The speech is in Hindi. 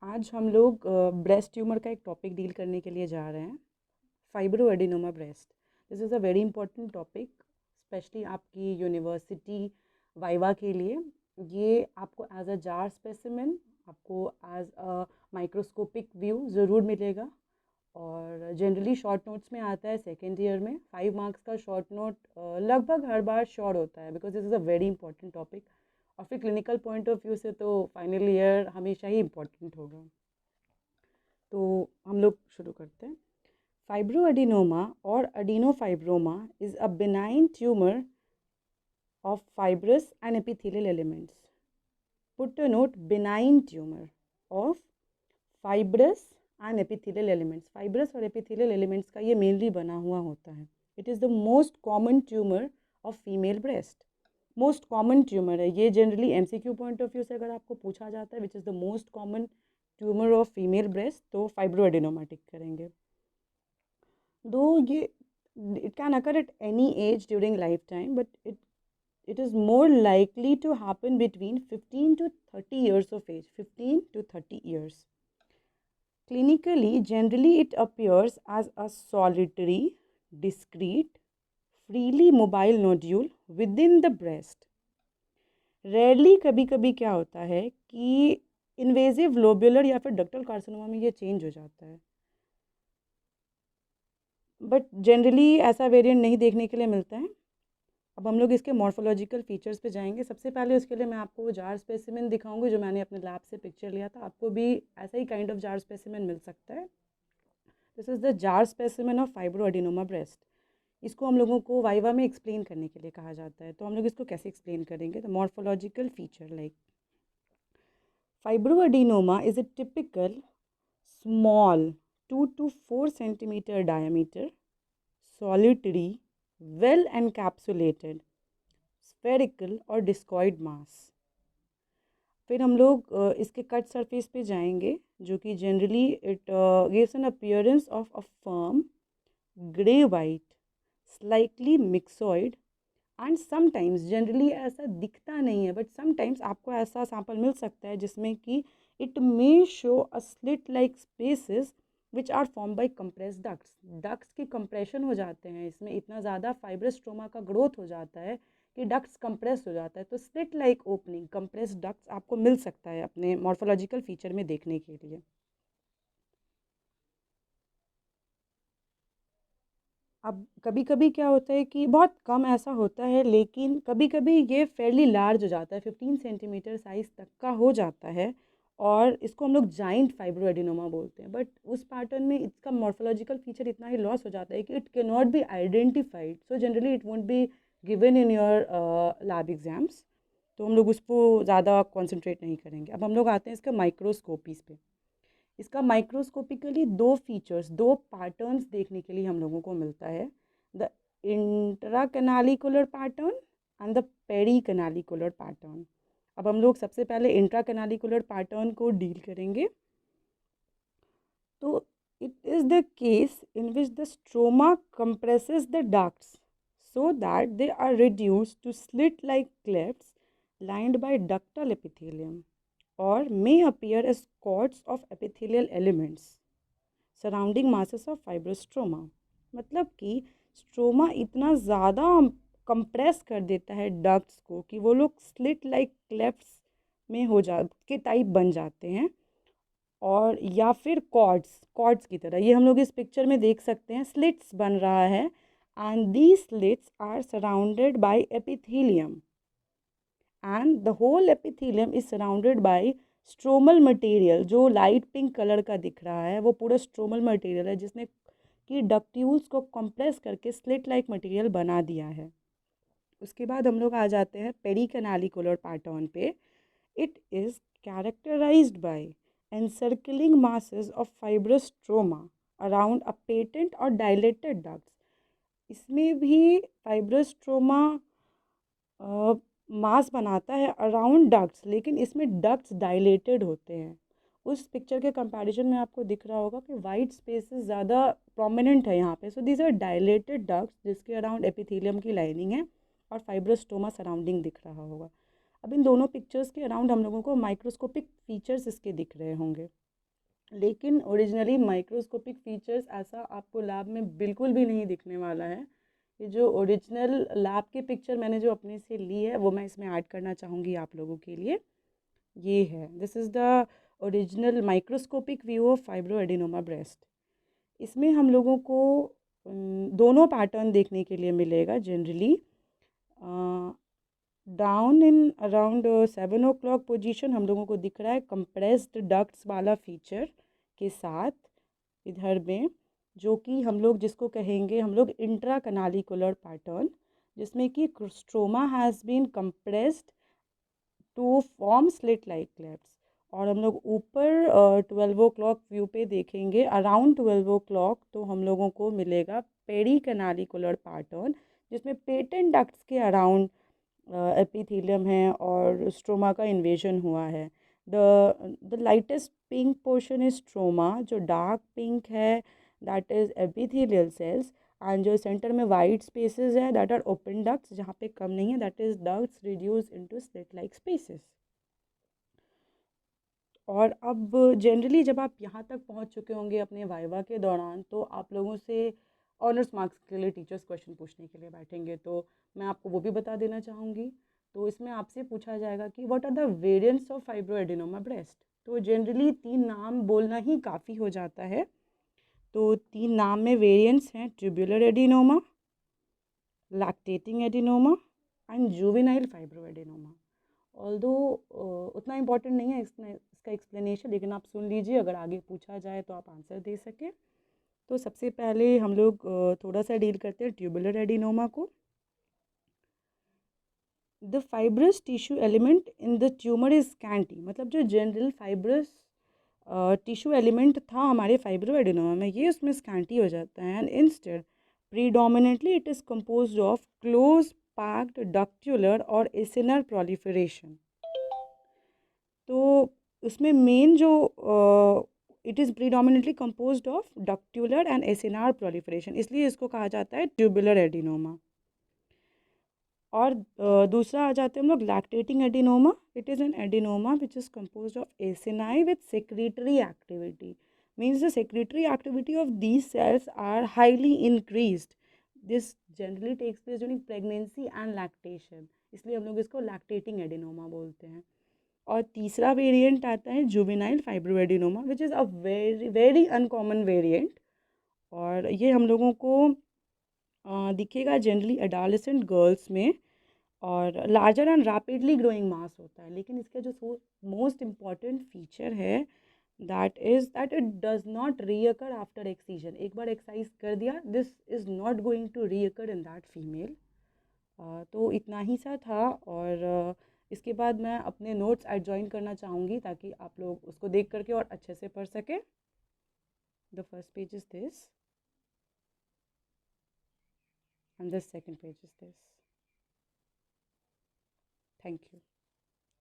आज हम लोग ब्रेस्ट ट्यूमर का एक टॉपिक डील करने के लिए जा रहे हैं। Fibroadenoma breast, this is a very important topic, specially आपकी यूनिवर्सिटी वाइवा के लिए। ये आपको एज अ जार स्पेसिमेन, आपको एज अ माइक्रोस्कोपिक व्यू ज़रूर मिलेगा और जनरली शॉर्ट नोट्स में आता है सेकेंड ईयर में। 5 मार्क्स का शॉर्ट नोट लगभग हर बार श्योर होता है because this is a very important topic. और फिर क्लिनिकल पॉइंट ऑफ व्यू से तो फाइनल ईयर हमेशा ही इम्पोर्टेंट होगा। तो हम लोग शुरू करते हैं। फाइब्रोएडिनोमा और adenofibroma is a benign tumour of fibrous and epithelial elements. Put a note, benign tumour of fibrous and epithelial elements. Fibrous और एपिथेलियल एलिमेंट्स का ये मेनली बना हुआ होता है। It is the most common tumour of female breast. Most common tumour है ये। Generally MCQ point of view से अगर आपको पूछा जाता है which is the most common tumour of female breast, तो फाइब्रोएडिनोमा टिक करेंगे। दो ये it can occur at any as during life time, but it is more likely to happen between 15 to 30 years of age, 15 to 30 years. Clinically, generally it appears as a solitary, discrete, freely mobile nodule within the breast. Rarely कभी कभी क्या होता है कि इन्वेजिव लोब्यूलर या फिर डक्टल कार्सिनोमा में ये चेंज हो जाता है, बट जनरली ऐसा वेरिएंट नहीं देखने के लिए मिलता है। अब हम लोग इसके मॉर्फोलॉजिकल फीचर्स पे जाएंगे। सबसे पहले उसके लिए मैं आपको वो जार स्पेसिमेन दिखाऊंगी जो मैंने अपने लैब से पिक्चर लिया था। आपको भी ऐसा ही काइंड ऑफ जार स्पेसिमेन मिल सकता है। This is the jar specimen of fibroadenoma breast. इसको हम लोगों को वाइवा में एक्सप्लेन करने के लिए कहा जाता है। तो हम लोग इसको कैसे एक्सप्लेन करेंगे? The morphological feature like fibroadenoma is a typical small 2 to 4 centimeter diameter, solitary, well encapsulated, spherical or discoid mass। फिर हम लोग इसके कट सरफेस पे जाएंगे जो कि generally it gives an appearance of a firm grey white, slightly myxoid and sometimes, generally ऐसा दिखता नहीं है बट समटाइम्स आपको ऐसा सैंपल मिल सकता है जिसमें कि it may show a slit like spaces which are form by compress ducts. Ducts के कंप्रेशन हो जाते हैं, इसमें इतना ज़्यादा फाइब्रस स्ट्रोमा का ग्रोथ हो जाता है कि डक्ट्स कंप्रेस हो जाता है। तो slit like opening, compress ducts आपको मिल सकता है अपने मॉर्फोलॉजिकल फीचर में देखने के लिए। अब कभी कभी क्या होता है कि बहुत कम ऐसा होता है, लेकिन कभी कभी ये फेयरली लार्ज हो जाता है, 15 सेंटीमीटर साइज तक का हो जाता है और इसको हम लोग जाइंट फाइब्रोएडिनोमा बोलते हैं। बट उस पैटर्न में इसका मॉर्फोलॉजिकल फीचर इतना ही लॉस हो जाता है कि it can not be identified, so generally it won't be given in your lab exams. तो हम लोग उसको ज़्यादा कॉन्सेंट्रेट नहीं करेंगे। अब हम लोग आते हैं इसके माइक्रोस्कोपीज पे। इसका माइक्रोस्कोपिकली दो फीचर्स, दो पैटर्न्स देखने के लिए हम लोगों को मिलता है, the intracanalicular pattern and the pericanalicular pattern. अब हम लोग सबसे पहले इंट्राकैनालिकुलर पैटर्न को डील करेंगे। तो it is the case in which the stroma compresses the ducts so that they are reduced to slit-like clefts lined by ductal epithelium, or may appear as cords of epithelial elements surrounding masses of fibrosstroma। मतलब कि स्ट्रोमा इतना ज़्यादा कंप्रेस कर देता है डक्ट्स को कि वो लोग स्लिट लाइक क्लेफ्ट्स में हो जा के टाइप बन जाते हैं, और या फिर कॉर्ड्स, कॉर्ड्स की तरह। ये हम लोग इस पिक्चर में देख सकते हैं, स्लिट्स बन रहा है and these slits are surrounded by epithelium and the whole epithelium is surrounded by stromal material। जो लाइट पिंक कलर का दिख रहा है वो पूरा स्ट्रोमल मटेरियल है जिसने कि डक्ट्यूल्स को कंप्रेस करके स्लिट लाइक मटेरियल बना दिया है। उसके बाद हम लोग आ जाते हैं पेरिकैनालिकुलर पैटर्न पे। It is characterised by encircling masses of fibrous stroma around a patent or dilated ducts। इसमें भी fibrous stroma मास बनाता है अराउंड डक्ट्स, लेकिन इसमें डक्ट्स डायलेटेड होते हैं। उस पिक्चर के कंपैरिजन में आपको दिख रहा होगा कि वाइट स्पेसेस ज़्यादा प्रोमिनेंट है यहाँ पे। So these are dilated ducts जिसके अराउंड एपिथेलियम की लाइनिंग है और फाइब्रोस्टोमा सराउंडिंग दिख रहा होगा। अब इन दोनों पिक्चर्स के अराउंड हम लोगों को माइक्रोस्कोपिक फीचर्स इसके दिख रहे होंगे। लेकिन ओरिजिनली माइक्रोस्कोपिक फीचर्स ऐसा आपको लैब में बिल्कुल भी नहीं दिखने वाला है। ये जो ओरिजिनल लैब की पिक्चर मैंने जो अपने से ली है वो मैं इसमें ऐड करना चाहूँगी आप लोगों के लिए। ये है, this is the original microscopic view of fibroadenoma breast. इसमें हम लोगों को दोनों पैटर्न देखने के लिए मिलेगा generally. Down in around 7 o'clock position हम लोगों को दिख रहा है कंप्रेस्ड डक्ट्स वाला फीचर के साथ इधर में, जो कि हम लोग जिसको कहेंगे हम लोग इंट्रा कनालिकुलर पैटर्न, जिसमें कि stroma has been compressed to form slit like clefts. और हम लोग ऊपर 12 o'clock व्यू पे देखेंगे अराउंड 12 o'clock, तो हम लोगों को मिलेगा पेरी कनालिकुलर पैटर्न, जिसमें पेटेंट डक्ट्स के अराउंड एपिथेलियम है और स्ट्रोमा का इन्वेजन हुआ है। The lightest pink portion is stroma, जो डार्क पिंक है that is epithelial cells, and जो सेंटर में वाइट स्पेसेस है दैट आर ओपन डक्ट्स, जहाँ पे कम नहीं है that is ducts reduce into slit like spaces. और अब जनरली जब आप यहाँ तक पहुँच चुके होंगे अपने वाइवा के दौरान, तो आप लोगों से ऑनर्स मार्क्स के लिए टीचर्स क्वेश्चन पूछने के लिए बैठेंगे, तो मैं आपको वो भी बता देना चाहूँगी। तो इसमें आपसे पूछा जाएगा कि what are the variants of fibroadenoma breast. तो जनरली 3 नाम बोलना ही काफ़ी हो जाता है। तो 3 नाम में वेरिएंट्स हैं tubular adenoma, lactating adenoma and juvenile fibroadenoma. Although उतना इम्पॉर्टेंट नहीं है इसका एक्सप्लेनेशन, लेकिन आप सुन लीजिए, अगर आगे पूछा जाए तो आप आंसर दे सकें। तो सबसे पहले हम लोग थोड़ा सा डील करते हैं ट्यूबुलर एडिनोमा को। The fibrous tissue element in the tumour is scanty, मतलब जो जनरल फाइब्रस टिश्यू एलिमेंट था हमारे फाइब्रोएडिनोमा में, ये उसमें स्कैंटी हो जाता है। And instead predominantly it is composed of close packed ductular और एसिनर proliferation। तो उसमें मेन जो it is predominantly composed of ductular and acinar proliferation, इसलिए इसको कहा जाता है ट्यूबुलर एडिनोमा। और दूसरा आ जाते हैं हम लोग lactating adenoma. It is an adenoma which is composed of acini with secretory activity, means the secretory activity of these cells are highly increased. This generally takes place during pregnancy and lactation, इसलिए हम लोग इसको लैक्टेटिंग एडिनोमा बोलते हैं। और तीसरा वेरिएंट आता है juvenile fibroadenoma, which is a very very uncommon variant. और ये हम लोगों को दिखेगा जनरली एडोलेसेंट गर्ल्स में, और larger and rapidly growing mass होता है। लेकिन इसका जो मोस्ट इम्पॉर्टेंट फीचर है that is that it does not recur after excision. एक बार एक्साइज कर दिया, this is not going to recur in that female. तो इतना ही सा था। और इसके बाद मैं अपने नोट्स ऐड ज्वाइन करना चाहूँगी ताकि आप लोग उसको देख करके और अच्छे से पढ़ सकें। The first page is this and the second page is this. Thank you.